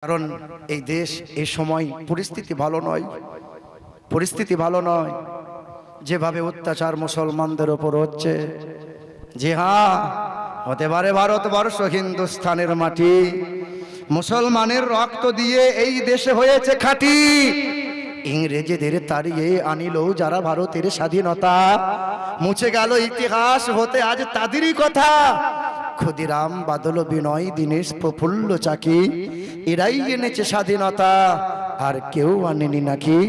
কারণ এই দেশ এই সময় পরিস্থিতি ভালো নয় যেভাবে অত্যাচার মুসলমানদের উপর হচ্ছে। জি হ্যাঁ, হতে পারে ভারতবর্ষ হিন্দুস্তানের মাটি, মুসলমানের রক্ত দিয়ে এই দেশে হয়েছে খাঁটি। ইংরেজদের তাড়িয়ে আনিল যারা ভারতের স্বাধীনতা, মুছে গেল ইতিহাস হতে আজ তাদেরই কথা। ক্ষুদিরাম, বাদল, বিনয়, দীনেশ, প্রফুল্ল, চাকি, এরাই এনেছে স্বাধীনতা, আর কেউ আনেনি নাকি।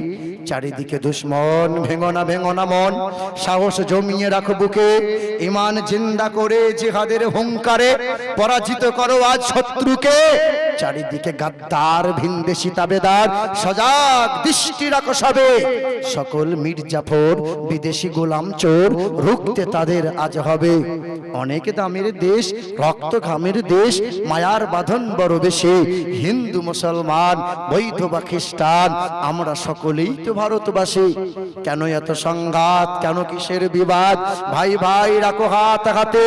চারিদিকে দুশ্মন, ভেঙো না মন, সাহস জমিয়ে রাখো বুকে, ইমান জিন্দা করে জিহাদের হুঙ্কারে পরাজিত করো আজ শত্রুকে। চারিদিকে গাদ্দার, ভিনদেশি তাবেদার, সজাগ দৃষ্টি রাখো সবে। সকল মির্জাফর, বিদেশি গোলাম চোর, রুখতে তাদের আজ হবে। অনেক দামের দেশ, রক্ত ঘামের দেশ, মায়ার বাঁধন বড় বেশি। হিন্দু মুসলমান, বৈধ বা খ্রিস্টান, আমরা সকলেই তো ভারতবাসী। কেন এত সংঘাত, কেন কিসের বিবাদ? ভাই ভাই রাখো হাত হাতে,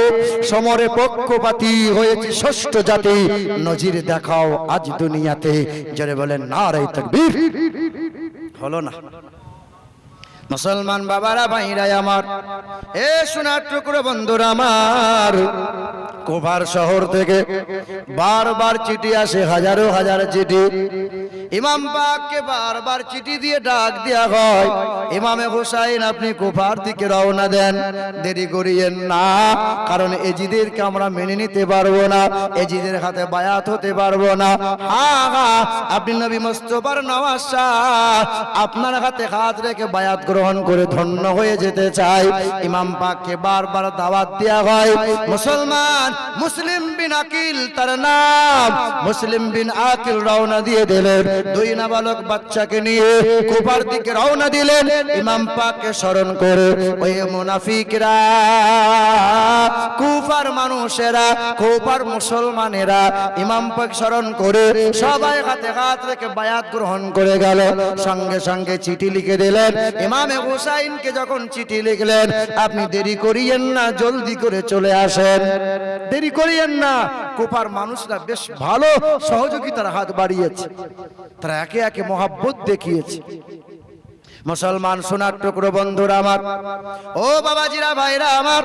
সমরে পক্ষপাতী হয়েছে ষষ্ঠ জাতি। নজির দেখাও আজ দুনিয়াতে, যারা বলেন নারে তাকবীর। হলো না? মুসলমান বাবারা, ভাইরা আমার, এ সোনার টুকরো বন্ধুরা আমার, কোভার শহর থেকে বারবার চিঠি আসে, হাজারো হাজার চিঠি। ইমাম পাককে বারবার চিঠি দিয়ে ডাক দেয়া হয়, ইমামে হোসাইন আপনি কুফার দিকে রওনা দেন, দেরি করিয়েন না, কারণ এজিদেরকে আমরা মেনে নিতে পারবো না, এজিদের হাতে বায়াত হতে পারবো না। আপনি নবী মুস্তাফার নওয়াজ শাহ, আপনার হাতে হাত রেখে বায়াত গ্রহণ করে ধন্য হয়ে যেতে চাই। ইমাম পাককে বারবার দাওয়াত দেয়া হয়। মুসলমান মুসলিম বিন আকিল তার নাম, মুসলিম বিন আকিল রওনা দিয়ে দিলেন, দুই নাবালক বাচ্চাকে নিয়ে কুফার দিকে রওনা দিলেন। ইমাম পাককে স্মরণ করে ওই মুনাফিকরা, কুফার মানুষেরা, কুফার মুসলমানেরা ইমাম পাক স্মরণ করে সবাই হাতে হাত রেখে বায়াত গ্রহণ করে গেল। সঙ্গে সঙ্গে চিঠি লিখে দিলেন। ইমামে হুসাইনকে যখন চিঠি লিখলেন, আপনি দেরি করিয়েন না, জলদি করে চলে আসেন, দেরি করিয়েন না। কুফার মানুষরা বেশ ভালো সহযোগিতার হাত বাড়িয়েছে, তারা একে একে মহাব্বত দেখিয়েছে। মুসলমান সোনার টুকরো বন্ধুরা আমার, ও বাবাজিরা, ভাইরা আমার,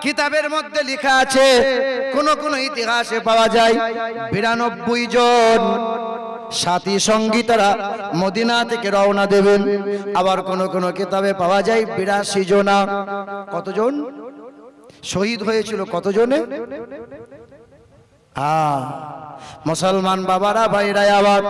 কিতাবের মধ্যে লেখা আছে, কোন কোন ইতিহাসে পাওয়া যায় 92 জন সাথী সঙ্গী তারা মদিনা থেকে রওনা দেবেন। আবার কোন কোন কিতাবে পাওয়া যায় 82 জনা। কতজন শহীদ হয়েছিল? কতজনে? মুসলমান বাবারা, ভাইরা আবার,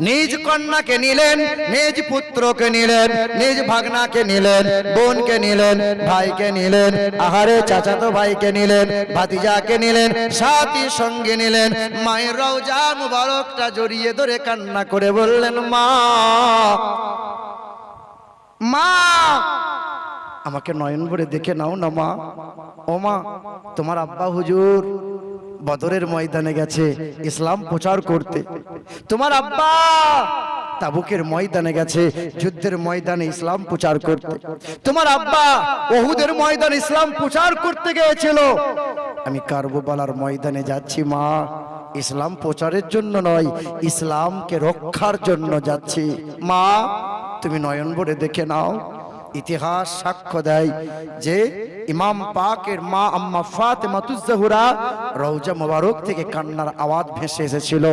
নিজ কন্যাকে নিলেন, নিজ পুত্রকে নিলেন, নিজ ভাগনাকে নিলেন, বোনকে নিলেন, ভাইকে নিলেন, আহারে চাচাতো ভাইকে নিলেন, ভাতিজাকে নিলেন, সাথী সঙ্গে নিলেন। মায়ের রওজা মুবারকটা জড়িয়ে ধরে কান্না করে বললেন, মা, মা, আমাকে নয়ন ভরে দেখে নাও না মা। ও মা, তোমার আব্বা হুজুর বদরের ময়দানে গেছে ইসলাম প্রচার করতে, তোমার আব্বা তাবুকের ময়দানে গেছে যুদ্ধের ময়দানে ইসলাম প্রচার করতে, তোমার আব্বা উহুদের ময়দানে ইসলাম প্রচার করতে গিয়েছিল। আমি কারবালার ময়দানে যাচ্ছি মা, ইসলাম প্রচারের জন্য নয়, ইসলামকে রক্ষার জন্য যাচ্ছি। মা, তুমি নয়ন ভরে দেখে নাও। ইতিহাস সাক্ষ্য দেয় যে ইমাম পাকের মা আম্মা ফাতেমাতুজ জোহরা রওজা মোবারক থেকে কান্নার আওয়াজ ভেসে এসেছিল,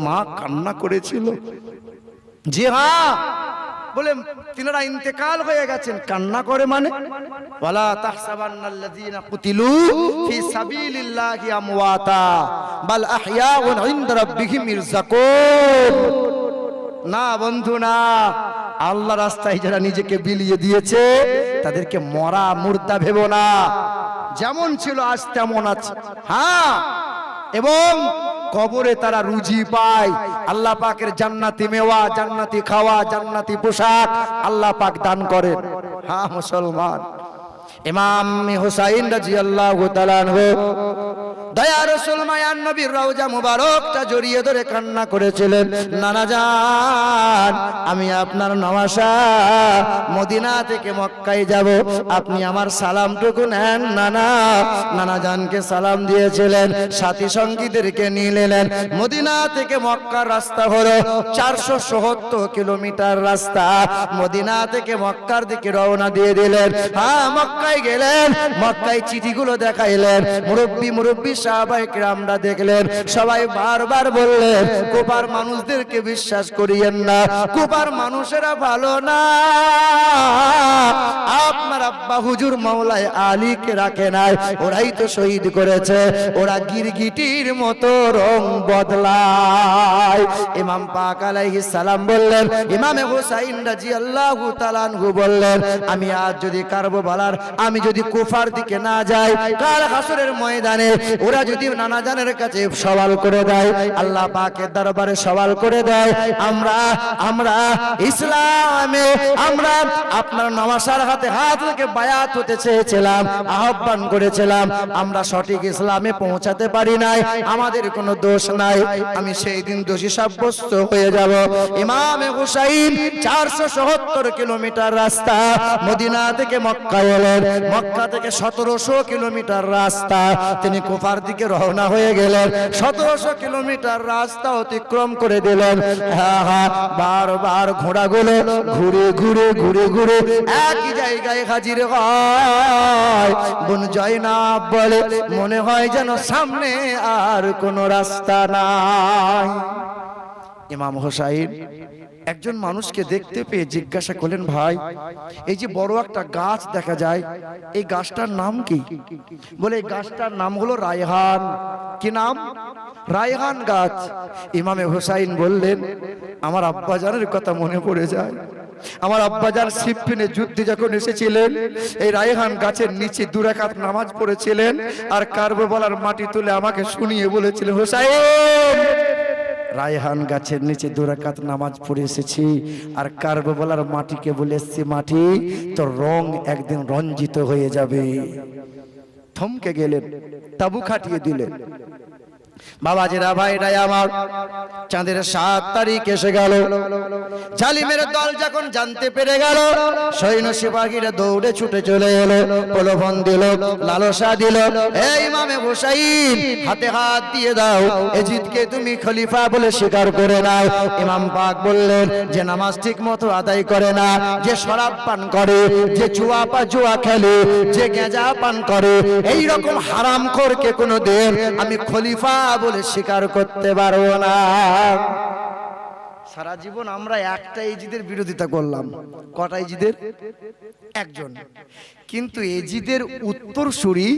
মা কান্না করেছিল। জি হ্যাঁ, বলে তিনারা ইন্তেকাল হয়ে গেছেন। কান্না করে মানে, ওয়ালা তাহসাবান্নাল্লাযীনা কুতিলু ফি সাবিলিল্লাহি আমওয়াতা বাল আহইয়াউন ইনদা রাব্বিহিম ইরযাকুন। না বন্ধু না, আল্লাহ রাস্তায় যারা নিজেকে বিলিয়ে দিয়েছে তাদেরকে মরা মুর্দা ভেবো না, যেমন ছিল আজ তেমন আছে। হ্যাঁ, এবং কবরে তারা রুজি পায়। আল্লাহ পাকের জান্নাতি মেওয়া, জান্নাতি খাওয়া, জান্নাতি পোশাক আল্লাহ পাক দান করেন। হ্যাঁ মুসলমান, ইমাম হুসাইন রাদিয়াল্লাহু তাআলা আনহু দয়া রাসূল মায়ার নবীর রওজা মুবারকটা জড়িয়ে ধরে কান্না করেছিলেন, নানা জান আমি আপনার নওয়াসা মদিনা থেকে মক্কায় যাব, আপনি আমার সালামটুকু নেন। নানা জানকে সালাম দিয়েছিলেন, সাথী সঙ্গীদেরকে নিয়ে নিলেন। মদিনা থেকে মক্কার রাস্তা হলো 470 কিলোমিটার রাস্তা। মদিনা থেকে মক্কার দিকে রওনা দিয়ে দিলেন। হ্যাঁ, মক্কায় গেলেন, মক্কায় চিঠিগুলো দেখাইলেন। মুরব্বী সাহাবায়ে কিরামরা দেখলেন, সবাই বারবার বললেন কুফার মানুষদেরকে বিশ্বাস করিয়েন না, কুফার মানুষেরা ভালো না। আপনার আব্বা হুজুর মাওলায় আলীকে রাখে নাই, ওরাই তো শহীদ করেছে, ওরা গিরগিটির মতো রং বদলায়। ইমাম পাক আলাইহিস সালাম বললেন, ইমামে হুসাইন রাদিয়াল্লাহু তাআলা আনহু বললেন, আমি আজ যদি কারবালার আমি যদি কুফার দিকে না যাই, কাল হাসরের ময়দানে ওরা যদি নানা জানের কাছে সওয়াল করে দেয়, আল্লাহ পাকের দরবারে সওয়াল করে দেয়, আমরা ইসলামে আমরা আপনার নওয়াসার হাতে হাত রেখে বায়াত হতে চেয়েছিলাম, আহ্বান করেছিলাম, আমরা সঠিক ইসলামে পৌঁছাতে পারি নাই, আমাদের কোনো দোষ নাই, আমি সেই দিন দোষী সাব্যস্ত হয়ে যাব। ইমামে হুসাইন 470 কিলোমিটার রাস্তা মদিনা থেকে মক্কা এলেন, মক্কা থেকে 1700 কিলোমিটার রাস্তা তিনি কুফার দিকে রওনা হয়ে গেলেন। 1700 কিলোমিটার রাস্তা অতিক্রম করে দিলেন। বারবার ঘোড়াগুলো ঘুরে একই জায়গায় হাজির হয়। বোন জয়নাব বলে, মনে হয় যেন সামনে আর কোনো রাস্তা নাই। ইমাম হুসাইন একজন মানুষকে দেখতে পেয়ে জিজ্ঞাসা করলেন, ভাই এই যে বড় একটা গাছ দেখা যায়, এই গাছটার নাম কি? বলে এই গাছটার নাম হলো রায়হান। কি নাম? রায়হান গাছ। ইমামে হুসাইন বললেন, আমার আব্বাজানের কথা মনে পড়ে যায়। আমার আব্বাজান সিফিনে যুদ্ধে যখন এসেছিলেন, এই রায়হান গাছের নিচে 2 রাকাত নামাজ পড়েছিলেন, আর কারবালার মাটি তুলে আমাকে শুনিয়ে বলেছিলেন, হুসাইন রায়হান গাছের নিচে 2 রাকাত নামাজ পড়ে এসেছি, আর কারবালার মাটিকে বলে এসেছি, মাটি তোর রং একদিন রঞ্জিত হয়ে যাবে। থমকে গেলেন, তাবু খাটিয়ে দিলেন। বাবাজিরা ভাইরাই আমার, চাঁদের 7 তারিখ এসে গেল। জালিমের দল যখন জানতে পেরে গেল, সৈন্য সিপাহীরা দৌড়ে ছুটে চলে এলো, প্রলোভন দিল, লালসা দিল, এই ইমামে হুসাইন হাতে হাত দিয়ে দাও, এজিদকে তুমি খলিফা বলে স্বীকার করে নাও। ইমাম পাক বললেন, যে নামাজ ঠিক মতো আদায় করে না, যে শরাব পান করে, যে জুয়া খেলে, যে গাঁজা পান করে, এই রকম হারামখোরকে কোনোদিন আমি খলিফা বলে স্বীকার করতে পারবো না। সারা জীবন আমরা একটা এজিদের বিরোধিতা করলাম। কটা এজিদের? একজন। কিন্তু এজিদের উত্তরসূরি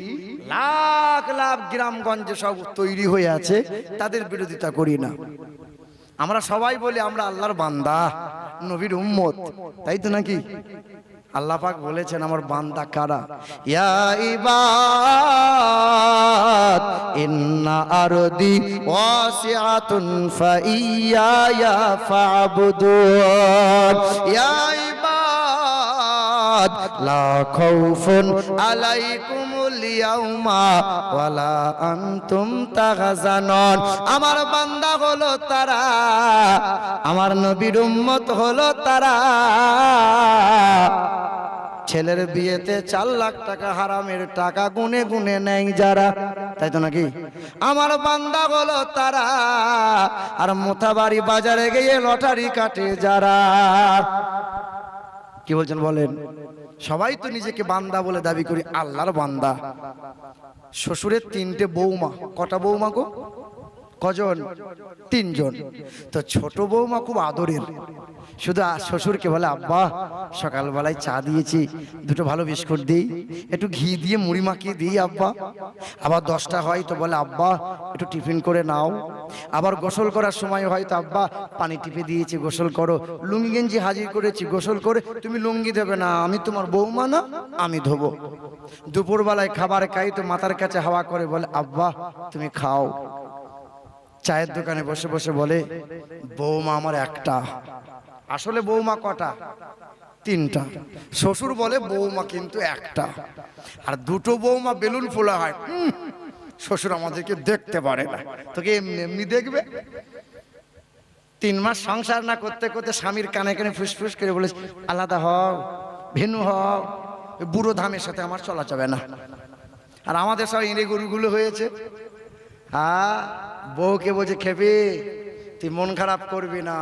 লাখ লাখ গ্রামগঞ্জে সব তৈরি হয়ে আছে, তাদের বিরোধিতা করি না। আমরা সবাই বলি আমরা আল্লাহর বান্দা, নবীর উম্মত, তাই তো নাকি? আল্লাহ পাক বলেছেন আমার বান্দা কারা? ইয়া ইবাদ ইন্না আরদি ওয়াসিআতুন ফাইয়ায়া ফা'বুদুন। ইয়া ইবাদ লা খাউফুন আলাইকুমুল ইয়াউমা ওয়ালা আনতুম তাহজানুন। আমার বান্দা হলো তারা, আমার নবীর উম্মত হলো তারা, ছেলের বিয়েতে 4 লাখ টাকা হারামের টাকা গুনে গুনে নেয় যারা, তাই তো নাকি? আমার বান্দা হলো তারা, আর মোথাবাড়ি বাজারে গিয়ে লটারি কাটে যারা। কি বলছেন বলেন? সবাই তো নিজেকে বান্দা বলে দাবি করি, আল্লাহর বান্দা। শ্বশুরের 3টে বৌমা, কটা বৌমা গো? কজন? 3 জন। তো ছোট বৌমা খুব আদরের, শুধু শ্বশুরকে বলে, আব্বা সকালবেলায় চা দিয়েছি, 2টো ভালো বিস্কুট দিই, একটু ঘি দিয়ে মুড়ি মাখিয়ে দিই আব্বা। আবার 10টা হয় তো বলে, আব্বা একটু টিফিন করে নাও। আবার গোসল করার সময় হয়তো, আব্বা পানি টিপে দিয়েছি, গোসল করো। লুঙ্গি গেঞ্জি হাজির করেছি, গোসল করে তুমি লুঙ্গি দেবে না, আমি তোমার বৌমা না, আমি ধোবো। দুপুরবেলায় খাবার খাই তো মাথার কাছে হাওয়া করে বলে, আব্বা তুমি খাও। চায়ের দোকানে বসে বসে বলে, বৌমা আমার একটা। আসলে বৌমা কটা? 3টা। শ্বশুর বলে বৌমা কিন্তু একটা, আর 2টো বৌমা বেলুন ফোলা হয়, শ্বশুর আমাদেরকে দেখতে পারে না, তোকে এমনি এমনি দেখবে। 3 মাস সংসার না করতে করতে স্বামীর কানে কানে ফুসফুস করে বলেছে আলাদা হও, ভেনু হও, বুড়ো ধামের সাথে আমার চলা যাবে না। আর আমাদের সব ইঁড়ে গরুগুলো হয়েছে, হ্যাঁ, বউকে বলছে খেপি তুই মন খারাপ করবি না,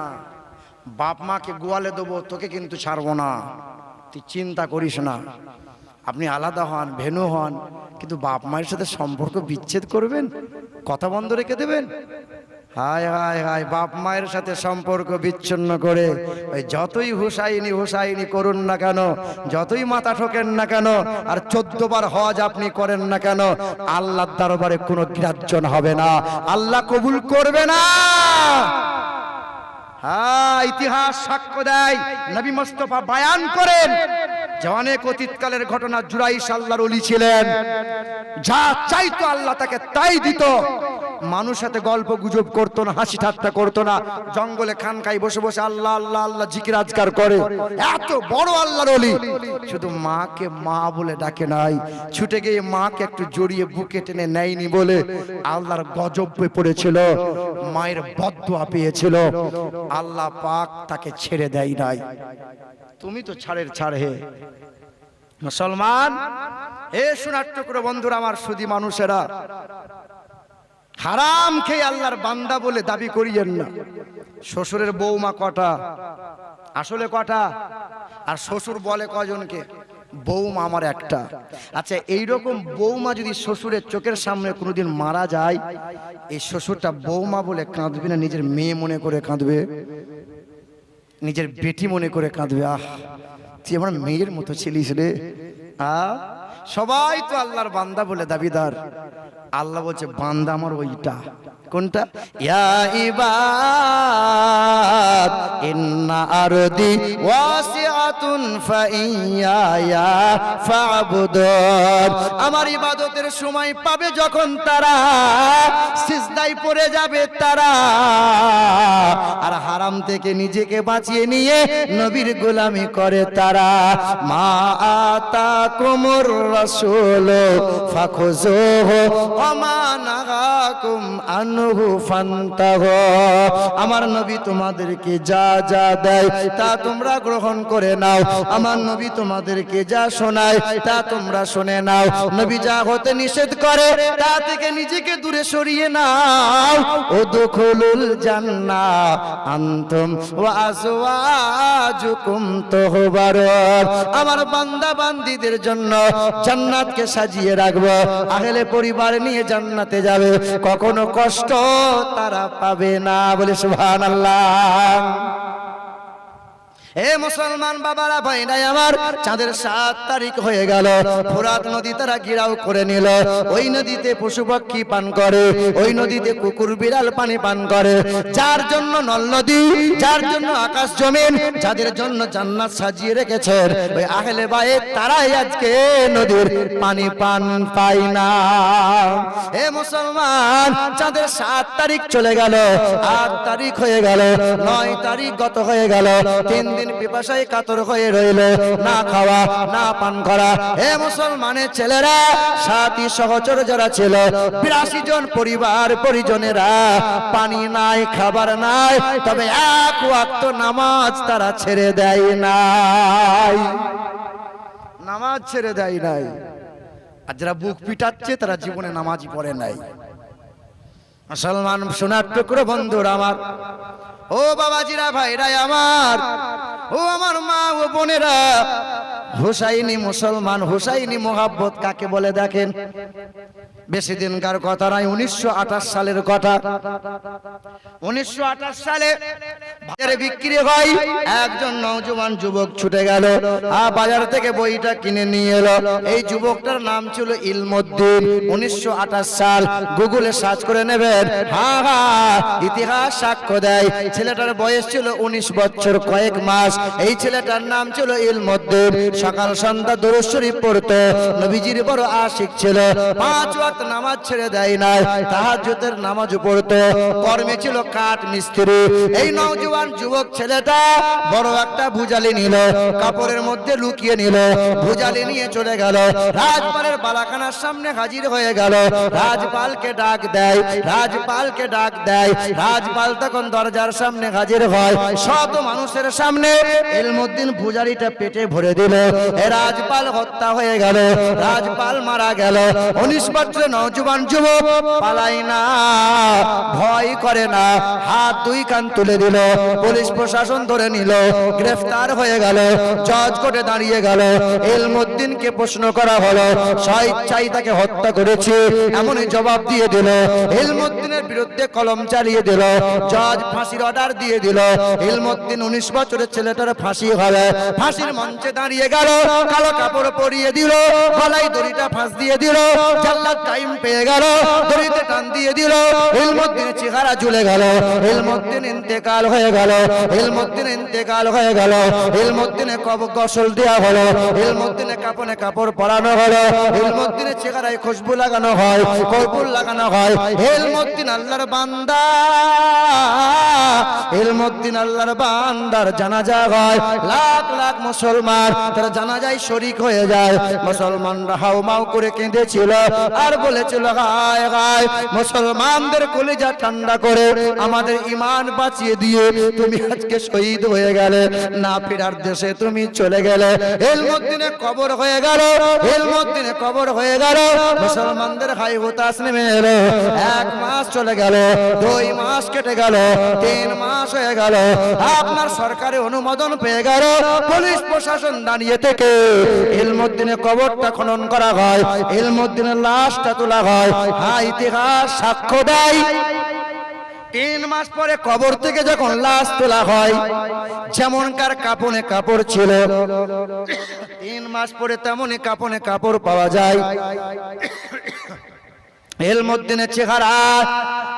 বাপ মাকে গোয়ালে দেবো, তোকে কিন্তু ছাড়বো না, তুই চিন্তা করিস না। আপনি আলাদা হন, ভেনু হন, কিন্তু বাপ মায়ের সাথে সম্পর্ক বিচ্ছেদ করবেন, কথা বন্ধ রেখে দেবেন? হায় হায় হায়, বাপ মায়ের সাথে সম্পর্ক বিচ্ছিন্ন করে ওই যতই হুসাইনি করুন না কেন, যতই মাথা ঠোকেন না কেন, আর 14 বার হজ আপনি করেন না কেন, আল্লাহর দরবারে কোনো গ্রাহ্য হবে না, আল্লাহ কবুল করবে না। হ্যাঁ, ইতিহাস সাক্ষ্য দেয়, নবী মুস্তাফা বয়ান করেন যে অনেক অতীতকালের ঘটনা। জুরাইশ আল্লাহর ওলি ছিলেন, যা চাইতো আল্লাহ তাকে তাই দিত। মানুষ সাথে গল্প গুজব করতো না, হাসি ঠাট্টা করতো না, জঙ্গলে খানকাই বসে বসে আল্লাহ আল্লাহ আল্লাহ জিকির আজকার করে। এত বড় আল্লাহর ওলি, শুধু মাকে মা বলে ডাকে নাই, ছুটে গিয়ে মাকে একটু জড়িয়ে বুকে টেনে নেয়নি বলে আল্লাহর গজব পড়েছিল, মায়ের বদদুয়া পেয়েছিল, আল্লাহ পাক তাকে ছেড়ে দেয় নাই। তুমি তো ছাড়ের ছাড় হে মুসলমান। এ সোনার টুকরো বন্ধুরা আমার, সুধী মানুষেরা, হারাম খেয়ে আল্লাহর বান্দা বলে দাবি করিয়েন না। শ্বশুরের বৌমা কটা, আসলে কটা? আর শ্বশুর বলে কজনকে? বৌমা আমার একটা। আচ্ছা, এইরকম বৌমা যদি শ্বশুরের চোখের সামনে কোনোদিন মারা যায়, এই শ্বশুরটা বৌমা বলে কাঁদবে না, নিজের মেয়ে মনে করে কাঁদবে, নিজের বেটি মনে করে কাঁদবে? আহ, তুই আমার মেয়ের মতো ছিলিস রে। সবাই তো আল্লাহর বান্দা বলে দাবিদার। আল্লাহ বলছে বান্দা আমার ওইটা। কোনটা? ইয়া ইবাদ ইন্না আরদি ওয়াসিআতুন ফাইয়া ফাবুদুন। আমার ইবাদতের সময় পাবে যখন তারা, সিজদায় পড়ে যাবে তারা, আর হারাম থেকে নিজেকে বাঁচিয়ে নিয়ে নবীর গোলামি করে তারা। মা আতাকুমুর রাসূল ফাখুযুহু ওয়া মা নাহাকুম আনহু ফান্তাহু। আমার নবী তোমাদেরকে যা যা দেয় তা তোমরা গ্রহণ করে নাও, আমার নবী তোমাদেরকে যা শোনায় তা তোমরা শুনে নাও, নবী যা হতে নিষেধ করে তা থেকে নিজেকে দূরে সরিয়ে নাও। উদখুলুল জান্নাহ আনতুম ওয়া আজওয়াজুকুম তুহবারুন। আমার বান্দা বান্দীদের জন্য জান্নাতকে সাজিয়ে রাখবো, আহলে পরিবার নিয়ে জান্নাতে যাবে, কখনো কষ্ট তারা পাবে না। বলে সুবহানাল্লাহ। এ মুসলমান বাবারা ভাইরাই আমার, চাঁদের 7 তারিখ হয়ে গেল, ফোরাত নদী তারা ঘেরাও করে নিল। ওই নদীতে পশু পাখি পান করে, ওই নদীতে কুকুর বিড়াল পানি পান করে। যার জন্য নল নদী, যার জন্য আকাশ জমিন, যাদের জন্য জান্নাত সাজিয়ে রেখেছেন, ওই আহলে বাইত তারাই আজকে নদীর পানি পান পায় না। এ মুসলমান, চাঁদের 7 তারিখ চলে গেল, 8 তারিখ হয়ে গেল, 9 তারিখ গত হয়ে গেল, 3 দিন পিপাসায় কাতর হয়ে রইল, না খাওয়া না পান করা। হে মুসলমানের ছেলেরা, সাথী সহচর যারা ছিল 82 জন পরিবার পরিজনেরা, পানি নাই, খাবার নাই, তবে এক ওয়াক্ত নামাজ তারা ছেড়ে দেয় নাই, নামাজ ছেড়ে দেয় নাই। আর যারা বুক পিটাচ্ছে তারা জীবনে নামাজই পড়ে নাই। মুসলমান সোনার টুকরো বন্ধুরা আমার, ও বাবাজিরা ভাইরা আমার, ও আমার মা ও বোনেরা, হুসাইনি মুসলমান, হুসাইনি মোহাব্বত কাকে বলে দেখেন। বেশি দিনকার কথা নয়, 1928 সালের কথা। 1928 সালে বাজারে বিক্রি হয়, একজন নওজোয়ান যুবক ছুটে গেল, বাজার থেকে বইটা কিনে নিয়ে এলো। এই যুবকটার নাম ছিল ইলমউদ্দিন। 1928 সাল, গুগলে সার্চ করে নেবেন। হ্যাঁ হ্যাঁ, ইতিহাস সাক্ষ্য দেয়, ছেলেটার বয়স ছিল 19 বছর কয়েক মাস। এই ছেলেটার নাম ছিল ইলমউদ্দিন। সকাল সন্ধ্যা দরুদ শরীফ পড়তো, নবীজির বড় আশিক ছিল, 5 ওয়াক্ত নামাজ ছেড়ে দেয় নাই, তাহাজ্জুদের নামাজ পড়তো, কর্মে ছিল কাঠ মিস্ত্রি। এই নওজোয়ান জওয়ান যুবক ছেলেটা বড় একটা ভুজালি নিল, কাপড়ের মধ্যে লুকিয়ে নিল, ভুজালি নিয়ে চলে গেল, রাজপালের বালাখানার সামনে হাজির হয়ে গেল। রাজপালকে ডাক দেয়, রাজপালকে ডাক দেয়। রাজপাল তখন দরজার সামনে হাজির হয়, শত মানুষের সামনে ইলমুদ্দিন ভুজালিটা পেটে ভরে দিল। এ রাজপাল হত্যা হয়ে গেল, রাজপাল মারা গেল। 19 বছরের নওজোয়ান যুবক পালাই না, ভয় করে না, হাত দুই কান তুলে দিল। পুলিশ প্রশাসন ধরে নিল, গ্রেফতার হয়ে গেল, জজ কোর্টে দাঁড়িয়ে গেল। ইলমুদ্দিনকে প্রশ্ন করা হলো, স্বেচ্ছায় তাকে হত্যা করেছে এমনই জবাব দিয়ে দিল। ইলমুদ্দিনের বিরুদ্ধে কলম চালিয়ে দিল, জজ ফাঁসির অর্ডার দিয়ে দিল। ইলমুদ্দিন 19 বছরের ছেলেটার ফাঁসি হবে। ফাঁসির মঞ্চে দাঁড়িয়ে গেল, কালো কাপড় পরিয়ে দিল, গলায় দড়িটা ফাঁস দিয়ে দিল। জাল্লাদ টাইম পেয়ে গেল, দড়িতে টান দিয়ে দিল। ইলমুদ্দিনের চেহারা ঝুলে গেল, ইলমুদ্দিন ইন্তেকাল হয়ে গেল, ইলমুদ্দিন ইন্তেকাল হয়ে গেল। ইলমুদ্দিনে কবর গোসল দেওয়া হলো, ইলমুদ্দিনে কাপনে কাপড় পরানো হলো, ইলমুদ্দিনের চেহারায় খুশবু লাগানো হয়, কর্পূর লাগানো হয়। ইলমুদ্দিন আল্লাহর বান্দা, ইলমুদ্দিন আল্লাহর বান্দার জানাজা হয়। লাখ লাখ মুসলমান তারা জানাজায় শরীক হয়ে যায়। মুসলমানরা হাউমাউ করে কেঁদেছিল আর বলেছিল, হায় হায়, মুসলমানদের কলিজা ঠান্ডা করে আমাদের ঈমান বাঁচিয়ে দিয়ে তুমি আজকে শহীদ হয়ে গেলে, না ফেরার দেশে তুমি চলে গেলে। ইলমুদ্দিনে কবর হয়ে গেল, ইলমুদ্দিনে কবর হয়ে গেল। মুসলমানদের হাই হুতাশ নেমে এলো। 1 মাস চলে গেল, 2 মাস কেটে গেল, 3 মাস হয়ে গেল। আপনার সরকারের অনুমোদন পেয়ে গেল, পুলিশ প্রশাসন দাঁড়িয়ে থেকে ইলমুদ্দিনের কবরটা খনন করা হয়, ইলমুদ্দিনের লাশটা তোলা হয়। হ্যাঁ, ইতিহাস সাক্ষ্য দেয় 3 মাস পরে কবর থেকে যখন লাশ তোলা হয়, যেমনকার কাপনে কাপড় ছিল, 3 মাস পরে তেমনই কাপনে কাপড় পাওয়া যায়। ইলমুদ্দিনের চেহারা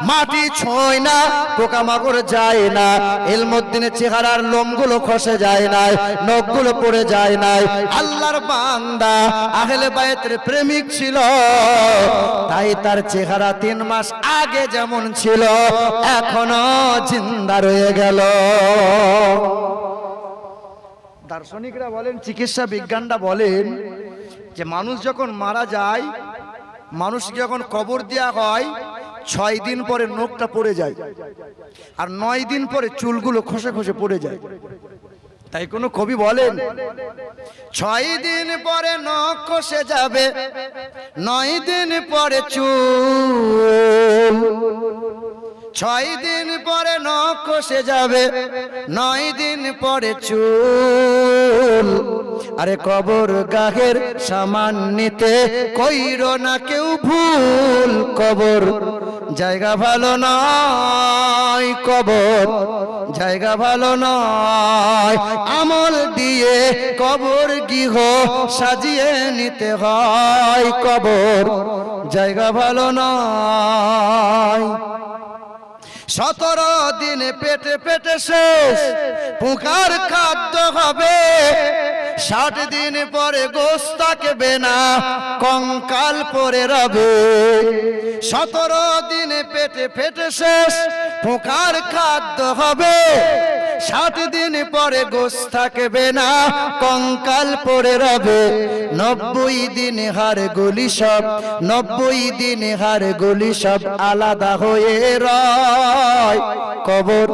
মাটি ছোঁয় না, পোকামাকড় যায় না। ইলমুদ্দিনের চেহারার লোমগুলো খসে যায় না, নখগুলো পড়ে যায় না। আল্লাহর বান্দা আহলে বায়তের প্রেমিক ছিল, তাই তার চেহারা 3 মাস আগে যেমন ছিল এখনো জিন্দা রয়ে গেল। দার্শনিকরা বলেন, চিকিৎসা বিজ্ঞানরা বলেন যে মানুষ যখন মারা যায়, মানুষ যখন কবর দেওয়া হয়, 6 দিন পরে নখটা পড়ে যায়, আর 9 দিন পরে চুলগুলো খসে খসে পড়ে যায়। তাই কোনো কবি বলেন, 6 দিন পরে নখ খসে যাবে, 9 দিন পরে চুল, 6 দিন পরে নখ খসে যাবে, 9 দিন পরে চুল। আরে কবর গাহের সামান নিতে কইরো না কেউ ভুল, কবর জায়গা ভালো নয়, কবর জায়গা ভালো নয়। আমল দিয়ে কবর গৃহ সাজিয়ে নিতে হয়, কবর জায়গা ভালো নয়। 17 দিনে পেটে পেটে শেষ, পোকার খাদ্য হবে। 60 দিন পরে গোশত থাকবে না, কঙ্কাল পরে রবে। 17 দিনে পেটে পেটে শেষ, পোকার খাদ্য হবে। 60 দিন পরে গোশত থাকবে না, কঙ্কাল পরে রবে। 90 দিন হাড় গুলি সব, 90 দিন হাড় গুলি সব আলাদা হয়ে রয়। কবর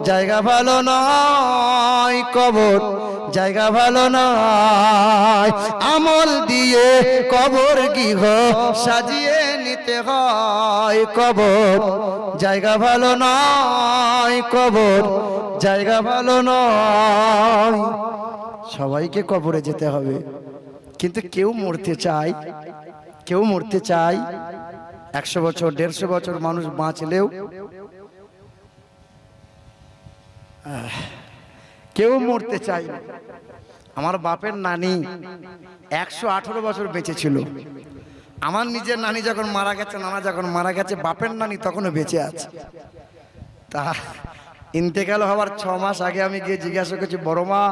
জায়গা ভালো নয়, কবর জায়গা ভালো নয়। আমল দিয়ে কবর গৃহ সাজিয়ে নিতে হয়, কবর জায়গা ভালো নয়, কবর জায়গা ভালো নয়। সবাইকে কবরে যেতে হবে, কিন্তু কেউ মরতে চায়, কেউ মরতে চায়। 100 বছর 150 বছর মানুষ বাঁচলেও কেউ মরতে চায় না। আমার বাপের নানি 118 বছর বেঁচে ছিল। আমার নিজের নানি যখন মারা গেছে, নানা যখন মারা গেছে, বাপের নানি তখনও বেঁচে আছে। তা ইন্তেকাল হওয়ার 6 মাস আগে আমি গিয়ে জিজ্ঞাসা করছি, বড় মা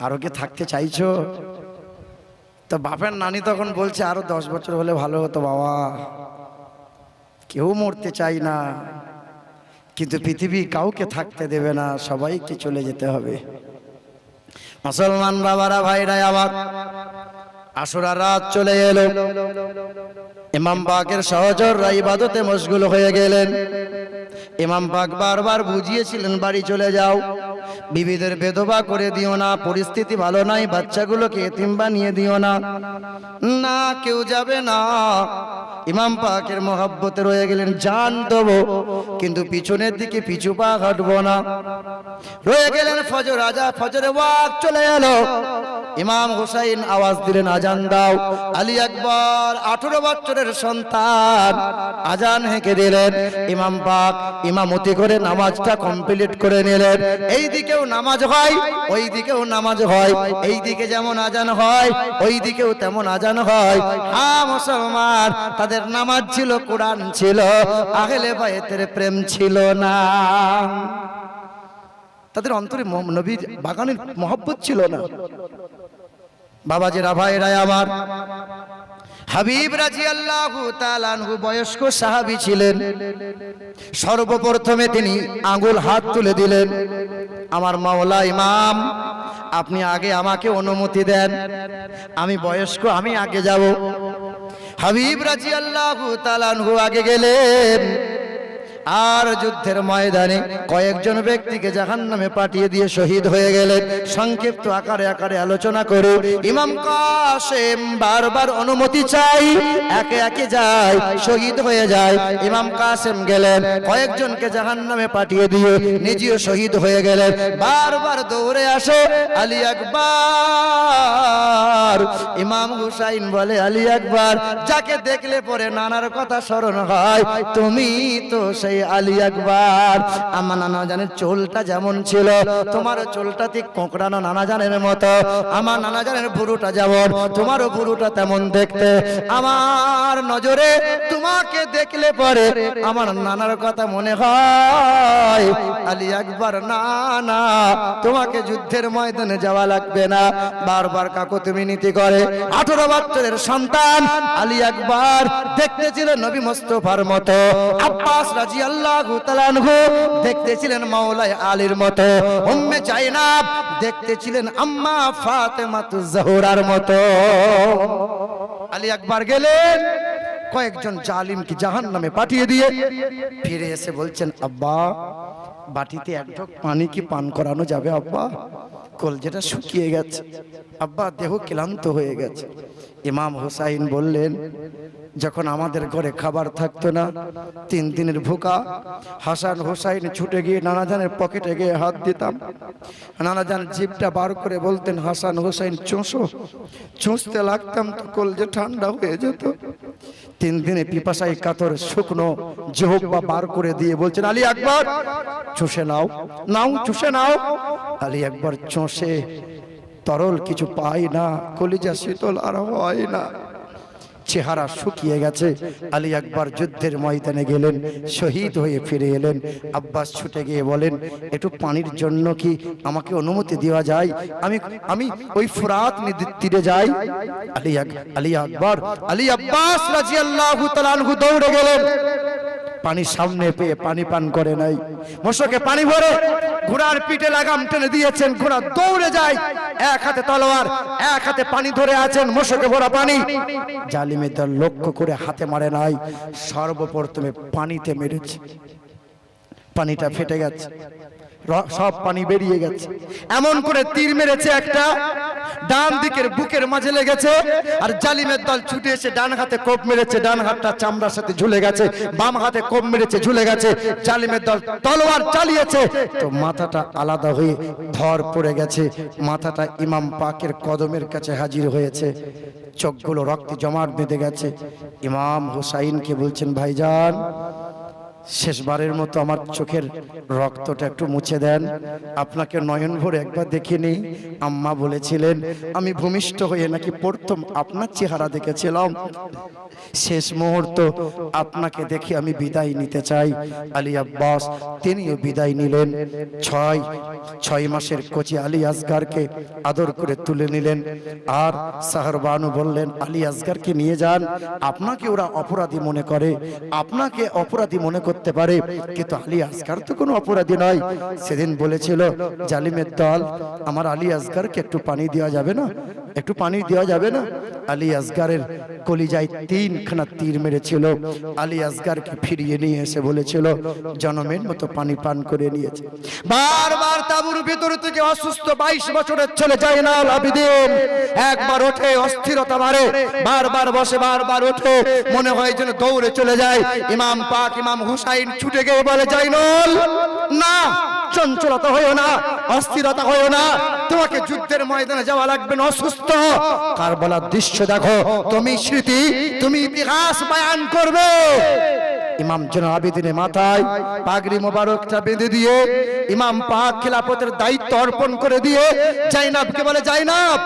আরো কি থাকতে চাইছো? তো বাপের নানি তখন বলছে, আরো 10 বছর হলে ভালো হতো বাবা, কেউ মরতে চাই না। কিন্তু পৃথিবী কাউকে থাকতে দেবে না, সবাইকে চলে যেতে হবে। মুসলমান বাবারা, ভাইরা আবার আশুরার রাত চলে এলো। ইমাম পাকের সহচররা ইবাদতে মশগুল হয়ে গেলেন। ইমাম পাক বারবার বুঝিয়েছিলেন, বাড়ি চলে যাও, বিবিদের বেধবা করে দিও না, পরিস্থিতি ভালো নাই, বাচ্চাগুলোকে এতিম বানিয়ে দিও না। না, কেউ যাবে না। ইমাম পাকের মহব্বতে রয়ে গেলেন, জান দেবো কিন্তু পিছনের দিকে পিছু পা হাঁটবো না। রয়ে গেলেন। ফজরে ওয়াক্ত চলে এলো। ইমাম হুসাইন আওয়াজ দিলেন, আজান দাও। আলী আকবর 18 বছরের সন্তান, আজান হেঁকে দিলেন। ইমাম পাক ইমামতি করে নামাজটা কমপ্লিট করে নিলেন। এই দিকেও নামাজ হয়, ওই দিকেও নামাজ হয়, এই দিকে যেমন আজান হয় ওই দিকেও তেমন আজান হয়। হ্যাঁ মুসলমান, তাদের নামাজ ছিল, কোরআন ছিল, আহলে বায়তের প্রেম ছিল না। তাদের অন্তরে নবীর বাগানের মহব্বত ছিল না। বাবাজিরা, ভাইরা আমার, হাবিব রাদিয়াল্লাহু তাআলা আনহু বয়স্ক সাহাবী ছিলেন। সর্বপ্রথমে তিনি আঙ্গুল হাত তুলে দিলেন, আমার মাওলা ইমাম, আপনি আগে আমাকে অনুমতি দেন, আমি বয়স্ক, আমি আগে যাব। হাবিব রাদিয়াল্লাহু তাআলা আনহু আগে গেলেন। আর যুদ্ধের ময়দানে কয়েকজন ব্যক্তিকে জাহান্নামে পাঠিয়ে দিয়ে শহীদ হয়ে গেলেন। সংক্ষিপ্ত আকারে আলোচনা করে ইমাম কাসেম বারবার অনুমতি চাই, একে একে যায়, শহীদ হয়ে যায়। ইমাম কাসেম গেলেন, কয়েকজনকে জাহান্নামে পাঠিয়ে দিয়ে নিজেও শহীদ হয়ে গেলেন। বারবার দৌড়ে আসে আলী আকবর। ইমাম হুসাইন বলে, আলী আকবর, যাকে দেখলে পরে নানার কথা স্মরণ হয়, তুমি তো আলী আকবর। আমার নানা জানের চুলটা যেমন ছিল, তোমার চুলটা ঠিক কোঁকড়ানো নানা জানের মতো। আমার নানা জানের বুড়োটা যেমন, তোমারও বুড়োটা তেমন দেখতে। আমার নজরে তোমাকে দেখলে পরে আমার নানার কথা মনে হয়। আলী আকবর, না না, তোমাকে যুদ্ধের ময়দানে যাওয়া লাগবে না। বারবার কাকুতি নীতি করে। 18 বছরের সন্তান আলী আকবর দেখতে ছিল নবী মুস্তাফার মতো। আব্বাস রাদিয়াল্লাহু তাআলা আনহু দেখতে ছিলেন মাওলায়ে আলীর মতো। উম্মে জায়নাব দেখতে ছিলেন আম্মা ফাতেমাতুজ জাহরার মতো। আলী আকবর গেলেন, কয়েকজন জালিমকে জাহান্নামে পাঠিয়ে দিয়ে ফিরে এসে বলছেন, আব্বা, বাটিতে এক ঢোক পানি কি পান করানো যাবে আব্বা? কলজেটা শুকিয়ে গেছে আব্বা, দেহ ক্লান্ত হয়ে গেছে। ইমাম হুসাইন বললেন, যখন আমাদের ঘরে খাবার থাকতো না, 3 দিনের ভুকা, হাসান হুসাইন ছুটে গিয়ে নানাজানের পকেটে গিয়ে হাত দিতাম। নানাজান জিভটা বার করে বলতেন, হাসান হুসাইন চুষো। চুষতে লাগতাম তো কলজে ঠান্ডা হয়ে যেত। 3 দিনে পিপাসায় কাতর শুকনো জিহ্বা বার করে দিয়ে বলছেন, আলী আকবর, চুষে নাও, নাও, চুষে নাও। আলী আকবর চুষে, তরল কিছু পাই না, কলিজা শীতল আর হয় না, চেহারা শুকিয়ে গেছে। আলী আকবর যুদ্ধের ময়দানে গেলেন, শহীদ হয়ে ফিরে এলেন। আব্বাস ছুটে গিয়ে বলেন, একটু পানির জন্য কি আমাকে অনুমতি দেওয়া যায়? আমি ওই ফুরাত তীরে যাই। আলী আব্বাস রাদিয়াল্লাহু তাআলা আনহু দৌড়ে গেলেন। পানি সামনে পেয়ে পানি পান করে নাই, মোশকে পানি ভরে ঘোড়ার পিঠে লাগাম টেনে দিয়েছেন। ঘোড়া দৌড়ে যায়, এক হাতে তলোয়ার, এক হাতে পানি ধরে আছেন, মোশকে ভরা পানি। জালিমের দল লক্ষ্য করে হাতে মারে নাই, সর্বপ্রথমে পানিতে মেরেছে। পানিটা ফেটে গেছে, সব পানি বেরিয়ে গেছে। এমন করে তীর মেরেছে একটা, ডান দিকের বুকের মাঝে লেগেছে। আর জালিমের দল ছুটে এসে ডান হাতে কোপ মেরেছে, ডান হাতটা চামড়ার সাথে ঝুলে গেছে। বাম হাতে কোপ মেরেছে, ঝুলে গেছে। জালিমের দল তলোয়ার চালিয়েছে তো মাথাটা আলাদা হয়ে ধর পড়ে গেছে। মাথাটা ইমাম পাকের কদমের কাছে হাজির হয়েছে, চোখগুলো রক্তে জমাট বেঁধে গেছে। ইমাম হুসাইনকে বলছেন, ভাইজান, শেষবারের মতো আমার চোখের রক্তটা একটু মুছে দেন, আপনাকে নয়ন ভরে একবার দেখিনি। আম্মা বলেছিলেন, আমি ভূমিষ্ঠ হয়ে নাকি প্রথম আপনার চেহারা দেখেছিলাম, শেষ মুহূর্ত আপনাকে দেখে আমি বিদায় নিতে চাই। আলী আব্বাস তিনিও বিদায় নিলেন। 6 মাসের কচি আলী আসগারকে আদর করে তুলে নিলেন। আর সাহরবানু বললেন, আলী আসগারকে নিয়ে যান, আপনাকে ওরা অপরাধী মনে করে, আপনাকে অপরাধী মনে করে করতে পারে, কিন্তু আলী আসগার তো কোনো অপরাধী নয়। সেদিন বলেছিল জালিমের দল, আমার আলী আসগারকে একটু পানি দেওয়া যাবে না, একটু পানি দেওয়া যাবে না? আলী আসগারের কলিজায় 3খানা তীর মেরেছিল। আলী আসগারকে ফিরিয়ে নিয়ে এসে বলেছিল জনমের মতো পানি পান করে নিয়েছে। বারবার তাঁবুর ভিতর থেকে অসুস্থ 22 বছরের ছেলে জাইনাল আবেদিন একবার ওঠে, অস্থিরতা বাড়ে, বারবার বসে, বারবার ওঠে, মনে হয় যেন দৌড়ে চলে যায়। ইমাম পাক ইমাম হুসাইন ছুটে গিয়ে বলে জাইনাল, না, চঞ্চলতা হয়েও না, অস্থিরতা হয়েও না, তোমাকে যুদ্ধের ময়দানে যাওয়া লাগবে না, অসুস্থ। কারবালার দৃশ্য দেখো, তুমি স্মৃতি, তুমি ইতিহাস বয়ান করবে। ইমাম জেনারেল আবেদিনের মাথায় পাগড়ি মোবারকটা বেঁধে দিয়ে ইমাম পাক খিলাফতের দায়িত্ব অর্পণ করে দিয়ে জাইনাবকে বলে জাইনাব,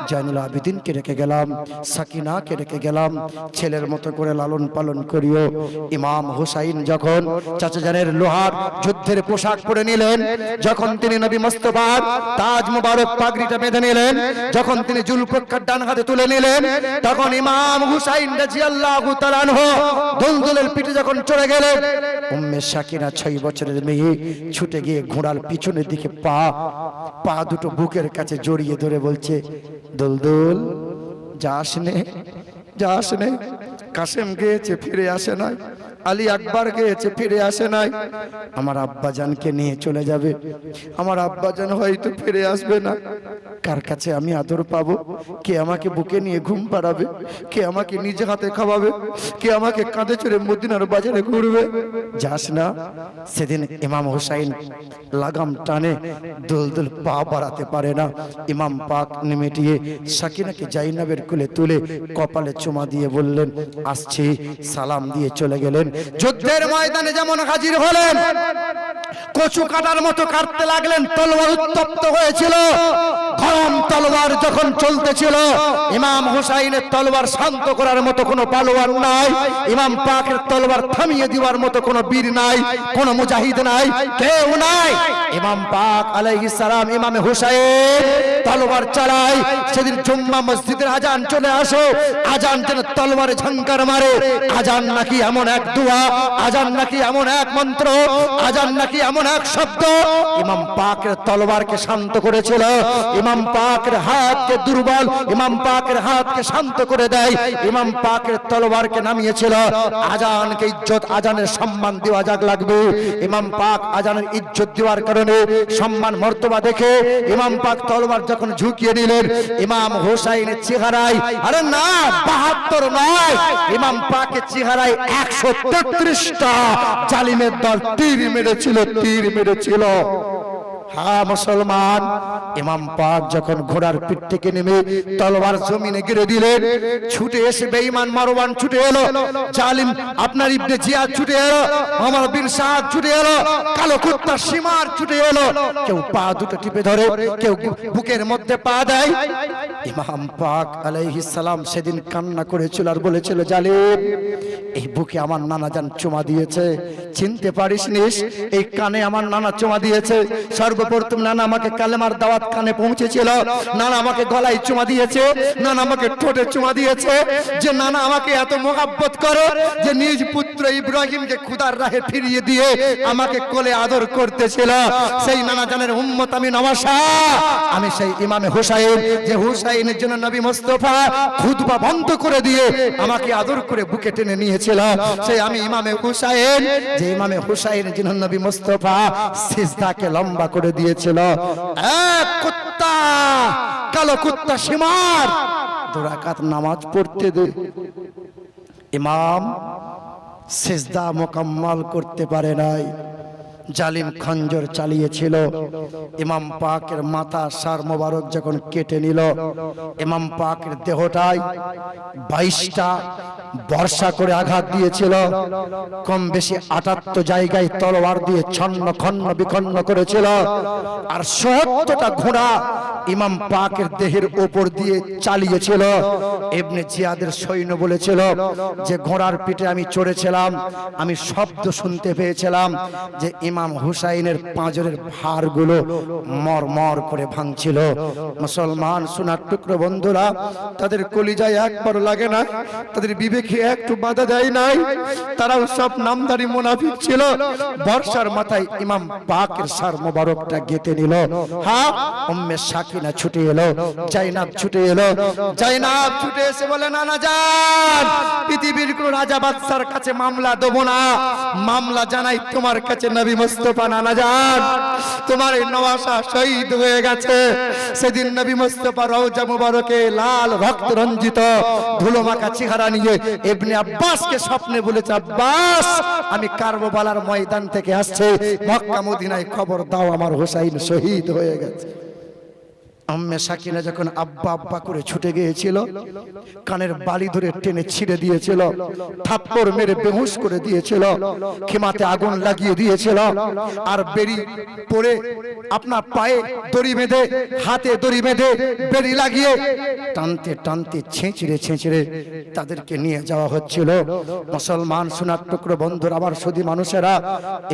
জাইনুল আবেদিনকে রেখে গেলাম, সাকিনাকে রেখে গেলাম, ছেলের মতো করে লালন পালন করিও। ইমাম হুসাইন যখন চাচাজানের লোহার যুদ্ধের পোশাক পরে নিলেন, যখন তিনি নবী মুস্তাফার তাজ মুবারক পাগড়িটা বেঁধে নিলেন, যখন তিনি জুলফিকার ডান হাতে তুলে নিলেন, তখন ইমাম হুসাইন রাদিয়াল্লাহু তাআলা আনহু দুলদুলের পিঠে যখন চড়ে গেলেন, উম্মে সাকিনা 6 বছরের মেয়ে ছুটে গিয়ে ঘোড়ার পিছনের দিকে পা দুটো বুকের কাছে জড়িয়ে ধরে বলছে, দুলদুল যাস নে, যাস নে, কাসেম গিয়েছে ফিরে আসে নাই, আলী আকবর গিয়েছে ফিরে আসে নাই, আমার আব্বাজানকে নিয়ে চলে যাবে, আমার আব্বাজান হয়তো ফিরে আসবে না। কার কাছে আমি আদর পাবো? কে আমাকে বুকে নিয়ে ঘুম পাড়াবে? কে আমাকে নিজে হাতে খাওয়াবে? কে আমাকে কাঁধে চড়ে মদিনার বাজারে ঘুরবে? যাস না। সেদিন ইমাম হুসাইন লাগাম টানে, দুলদুল পা বাড়াতে পারে না। ইমাম পাক নেমেটিয়ে সাকিনাকে জাইনাবের কোলে তুলে কপালে চুমা দিয়ে বললেন আসছি, সালাম দিয়ে চলে গেলেন। যুদ্ধের ময়দানে যেমন হাজির হলেন, কচু কাটার মতো কাটতে লাগলেন, তলোয়ার উত্তপ্ত হয়েছিল, গরম তলোয়ার যখন চলতেছিল, ইমাম হুসাইনের তলোয়ার শান্ত করার মতো কোনো পালোয়ার নাই, ইমাম পাকের তলোয়ার থামিয়ে দেওয়ার মতো কোনো বীর নাই, কোনো মুজাহিদ নাই, কেউ নাই। ইমাম পাক আলাইহিস সালাম ইমামে হুসাইন তলোয়ার চালায়। সেদিন জুম্মা মসজিদের আজান চলে আসে, আজান যেন তলোয়ারে ঝংকার মারে। আজান নাকি এমন এক দোয়া, আজান নাকি এমন এক মন্ত্র, আজান নাকি এমন এক শব্দ ইমাম পাকের তলোয়ারকে শান্ত করেছিল। ইমাম পাকের হাতকে দুর্বল, ইমাম পাকের হাতকে শান্ত করে দেয়, ইমাম পাকের তলোয়ারকে নামিয়েছিল। আজানকে ইজ্জত, আজানের সম্মান দেওয়া যাক লাগবে। ইমাম পাক আজানের ইজ্জত দেওয়ার কারণে, সম্মান মর্তবা দেখে ইমাম পাক তলোয়ার যখন ঝুঁকিয়ে নিলেন, ইমাম হুসাইনের চেহারায়, আরে না 72 নয়, ইমাম পাকের চেহারায় 133টা জালিমের দল তীর মেরেছিল, তীর মেরেছিল। হ্যাঁ মুসলমান, ইমাম পাক যখন ঘোড়ার পিঠ থেকে নেমে তলোয়ার জমিনে গিরে দিলেন, ছুটে এসে বেঈমান মারওয়ান ছুটে এলো, জালিম আপনার ইবনে জিয়াদ ছুটে এলো, ওমর বিন সাদ ছুটে এলো, কালো কুত্তা সীমার ছুটে এলো, কেউ পা দুটো টিপে ধরে, কেউ বুকের মধ্যে পা দেয়। ইমাম পাক আলাইহিস সালাম সেদিন কান্না করেছিল আর বলেছিল জালিম, এই বুকে আমার নানা জান চুমা দিয়েছে, চিনতে পারিস নিস, এই কানে আমার নানা চুমা দিয়েছে। সর্বপ্রথম নানা আমাকে কালেমার দাওয়াত কানে পৌঁছেছিল, নানা আমাকে গলায় চুমা দিয়েছে, নানা আমাকে ঠোঁটে চুমা দিয়েছে। যে নানা আমাকে এত মোহাব্বত করে যে নিজ পুত্র ইব্রাহিমকে খুদার রাহে ফিরিয়ে দিয়ে আমাকে কোলে আদর করতেছিল, সেই নানা জানের উম্মত আমি নওয়াসা। আমি সেই ইমামে হুসাইন, যে হুসাইনের জন্য নবী মুস্তাফা খুতবা বন্ধ করে দিয়ে আমাকে আদর করে বুকে টেনে নিয়েছিল, সেই আমি ইমামে হুসাইন, যে ইমামে হুসাইনের জন্য নবী মুস্তাফা সিজদাকে লম্বা করে দিয়েছিল। এক কুত্তা, কালো কুত্তা সীমার 2 রাকাত নামাজ পড়তে দে, ইমাম সিজদা মোকাম্মল করতে পারে নাই, জালিম খঞ্জর চালিয়েছিল। ইমাম পাকের মাথা সার মোবারক যখন কেটে নিল, ইমাম পাকের দেহটায় 22টা বর্ষা করে আঘাত দিয়েছিল, কম বেশি 78 জায়গায় তলোয়ার দিয়ে ছন্ন খন্ন বিখন্ন করেছিল, আর 70টা ঘোড়া ইমাম পাকের দেহের উপর দিয়ে চালিয়েছিল। ইবনে জিয়াদের সৈন্য বলেছিল যে ঘোড়ার পিঠে আমি চড়েছিলাম, আমি শব্দ শুনতে পেয়েছিলাম যে ইমাম হুসাইনের পাঁজরের ভারগুলো মরমর করে ভাঙছিল। মুসলমান সোনার টুকরো বন্ধুরা, তাদের কলিজায় একবার লাগে না, তাদের বিবেকে একটু বাধা দেয় নাই। তারাও সব নামদারি মুনাফিক ছিল। বর্ষার মাথায় ইমাম পাকের সার মোবারকটা গেতে নিল। হ্যাঁ, উম্মে সাকিনা ছুটে এলো, জাইনাব ছুটে এলো। জাইনাব ছুটে এসে বলে, নানা জান, পৃথিবীর কোন রাজা বাদশার কাছে মামলা দেবো না, মামলা জানাই তোমার কাছে নবী মুস্তাফা। নানা জান, তোমার এই নওয়াসা শহীদ হয়ে গেছে। সেদিন নবী মুস্তাফা রওজা মুবারকে লাল রক্ত রঞ্জিত ধুলোমাখা চেহারা নিয়ে ইবনে আব্বাসকে স্বপ্নে বলেছে, আব্বাস, আমি কারবালার ময়দান থেকে আসছে, মক্কা মদিনায় খবর দাও, আমার হোসাইন শহীদ হয়ে গেছে। উম্মে সাকিনা যখন আব্বা আব্বা করে ছুটে গিয়েছিল, কানের বালি ধরে টেনে ছিঁড়ে দিয়েছিল, থাপ্পড় মেরে বেহুশ করে দিয়েছিল, খেমাতে আগুন লাগিয়ে দিয়েছিল, আর বেরি পরে আপনার পায়ে দড়ি বেঁধে, হাতে দড়ি বেঁধে, বেরি লাগিয়ে টানতে টানতে ছেঁচড়ে ছেঁচড়ে তাদেরকে নিয়ে যাওয়া হচ্ছিল। মুসলমান সোনার টুকরো বন্ধুরা, আমার সুধী মানুষেরা,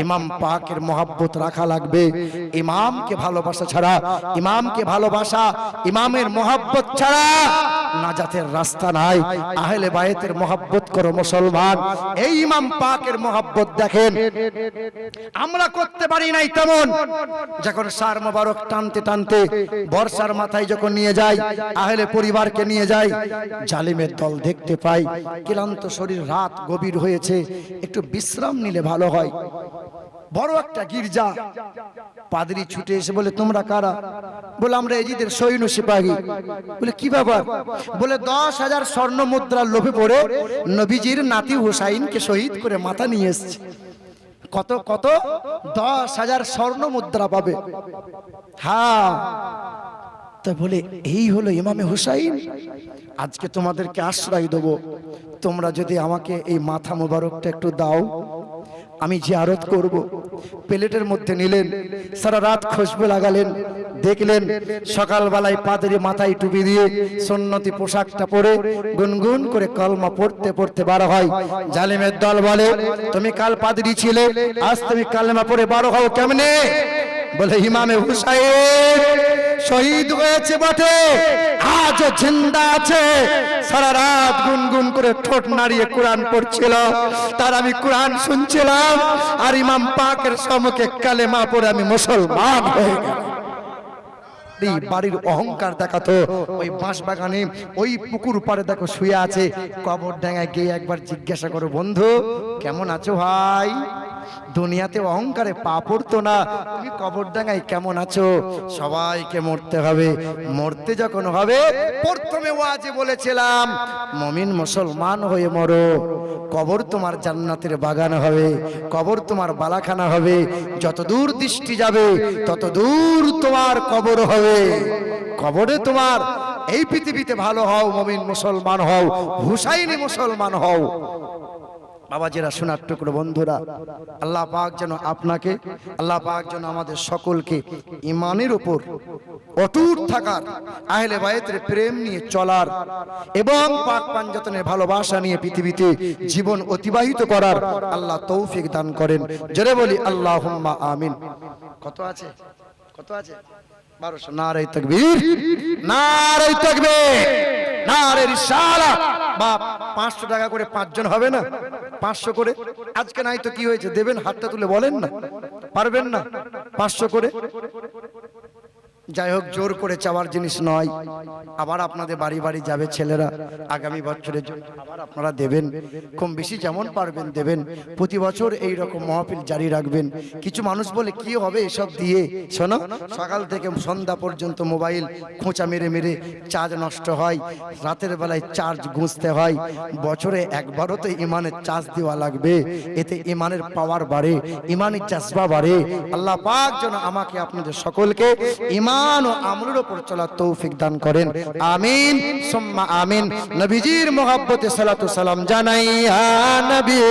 ইমাম পাকের মহব্বত রাখা লাগবে। ইমামকে ভালোবাসা ছাড়া, ইমামকে ভালোবাসা, ইমামের মহব্বত ছাড়া নাজাতের রাস্তা নাই। আহলে বায়েতের মহব্বত করো মুসলমান। এই ইমাম পাকের মহব্বত দেখেন আমরা করতে পারি নাই তেমন। যখন সার মোবারক টানতে টানতে বর্ষার মাথায় যখন নিয়ে যায়, আহলে পরিবারকে নিয়ে যায়, জালিমের দল দেখতে পাই ক্লান্ত শরীর, রাত গভীর হয়েছে, একটু বিশ্রাম নিলে ভালো হয়। বড় একটা গির্জা, পাদ্রী ছুটে এসে বলে, তোমরা কারা? বলে, আমরা এজিদের সৈন্য সিপাহী। বলে, কি ব্যাপার? বলে, 10,000 স্বর্ণ মুদ্রার লোভে পড়ে নবীজির নাতি হুসাইনকে শহীদ করে মাথা নিয়ে এসছে। কত কত? 10,000 স্বর্ণ মুদ্রা পাবে। হ্যাঁ, তা বলে, এই হলো ইমামে হুসাইন, আজকে তোমাদেরকে আশ্রয় দেবো, তোমরা যদি আমাকে এই মাথা মোবারকটা একটু দাও, আমি জিয়ারত করব। প্লেটের মধ্যে নিলেন, সারা রাত খুশবু লাগালেন, দেখলেন সকালবেলায় পাদ্রী মাথায় টুপি দিয়ে সুন্নতি পোশাকটা পরে গুনগুন করে কলমা পড়তে পড়তে বার হয়। জালিমের দল বলে, তুমি কাল পাদ্রী ছিলে, আজ তুমি কালেমা পড়ে বার হও কেমনে? বলে, ইমামে হুসাইন শহীদ হয়েছে বটে, আজ জিন্দা আছে। সারা রাত গুনগুন করে ঠোঁট নাড়িয়ে কোরআন পড়ছিল, তার আমি কোরআন শুনছিলাম, আর ইমাম পাকের সম্মুখে কালেমা পড়ে আমি মুসলমান হয়ে গেলাম। বাড়ির অহংকার দেখাতো। ওই বাঁশ বাগানে, ওই পুকুর পাড়ে দেখো শুয়ে আছে, কবর ডাঙায় গিয়ে একবার জিজ্ঞাসা করো, বন্ধু কেমন আছো ভাই? দুনিয়াতে অহংকারে পা পড়তো না, তুমি কবরডাঙ্গায় কেমন আছো? সবাইকে মরতে হবে, মরতে যখন হবে, প্রথমে ওয়াজে বলেছিলাম মুমিন মুসলমান হয়ে মরো, কবর তোমার জান্নাতের বাগান হবে, কবর তোমার বালাখানা হবে, যত দূর দৃষ্টি যাবে তত দূর তোমার কবর হবে। কবরে তোমার, এই পৃথিবীতে ভালো হও, মুমিন মুসলমান হও, হুসাইনি মুসলমান হও। বাবাজিরা, সোনার টুকরো বন্ধুরা, আল্লাহ পাক যেন আপনাকে, আল্লাহ পাক যেন আমাদের সকলকে ইমানের উপর অটুট থাকার, আহলে বায়েতের প্রেম নিয়ে চলার এবং পাক পাঞ্জাতনের ভালোবাসা নিয়ে পৃথিবীতে জীবন অতিবাহিত করার আল্লাহ তৌফিক দান করেন। জোরে বলি আল্লাহুম্মা আমিন। কত আছে? কত আছে? 1200। নারে তাকবীর, নারে তাকবীর, নারে রিসালাত। বাপ, 500 টাকা করে 5 জন হবে না? 500 করে আজকে নাই তো কি হয়েছে, দেবেন, হাতটা তুলে বলেন না, পারবেন না? 500 করে। যাই হোক, জোর করে চাওয়ার জিনিস নয়। আবার আপনাদের বাড়ি বাড়ি যাবে ছেলেরা, আগামী বছরের জন্য আবার আপনারা দেবেন, কম বেশি যেমন পারবেন দেবেন। প্রতি বছর এই রকম মাহফিল জারি রাখবেন। কিছু মানুষ বলে কি হবে এসব দিয়ে? শোনো, সকাল থেকে সন্ধ্যা পর্যন্ত মোবাইল খোঁচা মেরে মেরে চার্জ নষ্ট হয়, রাতের বেলায় চার্জ গুঁজতে হয়। বছরে একবারও তো ইমানের চার্জ দেওয়া লাগবে, এতে ইমানের পাওয়ার বাড়ে, ইমানের জাজবা বাড়ে। আল্লাহ পাক যেন আমাকে আপনাদের সকলকে ইমান ও আমলের উপর চলার তৌফিক দান করেন। আমিন সুম্মা আমিন। নবীজির মহব্বতে সালাতু সালাম জানাই, ইয়া নবী।